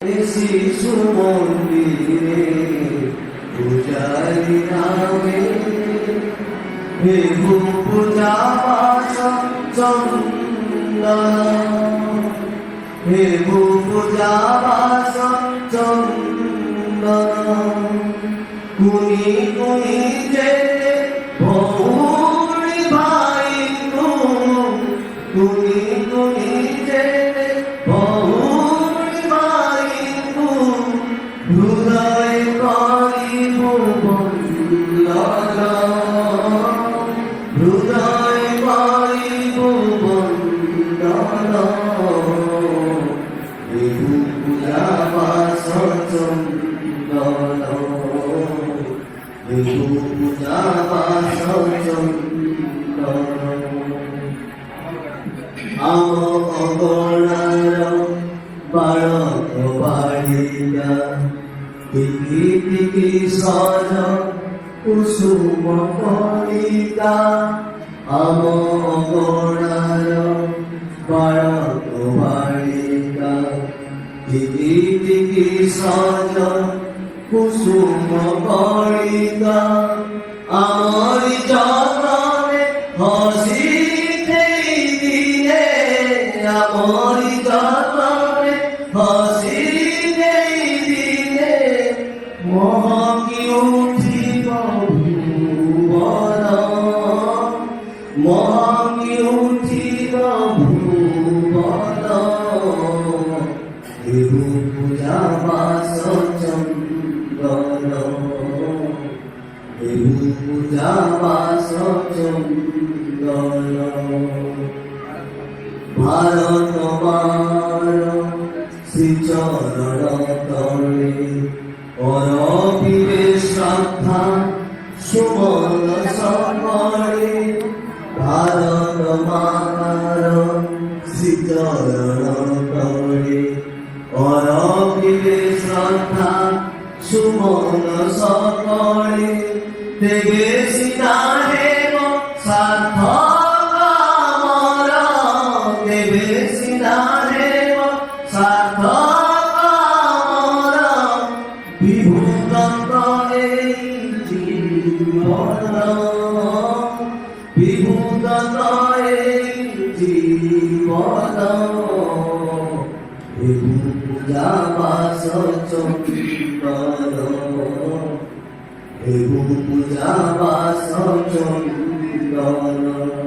শিশু মন্দিরে পূজারি নামে ভেবু পূজা বাস চন্দন ভেবু পূজা বাস চন্দন কুনি কুনি যেতে ভৌরি ভাই কুনি কুনি যেতে ভৌরি ভাই হৃদয় করিব বন্দন হৃদয় করিব বন্দন ভেবু পূজা বাস চন্দন ভেবু পূজা বাস চন্দন অগণার বারত বাড়িয়া টিকি টিকি সজ কুসুম কলিকা অগণার বারত বাড়িয়া টিকি টিকি সজ কুসুম কলিকা আমার জগনে হসি আমার জগনে হসি দিনে মহকি উঠিব ভুবন মহকি উঠিব ভুবন ভেবু পূজা বাস চন্দন ভেবু পূজা বাস চন্দন ভারত মার শ্রীচরণ তলে অরবিবে শ্রদ্ধা সুমন সকলে ভারত মার শ্রীচরণ তলে অরবিবে শ্রদ্ধা সুমন সকলে দেবে সিনাহেব সার্থক জীবন ভেবু পূজা বাস চন্দন ভেবু পূজা বাস চন্দন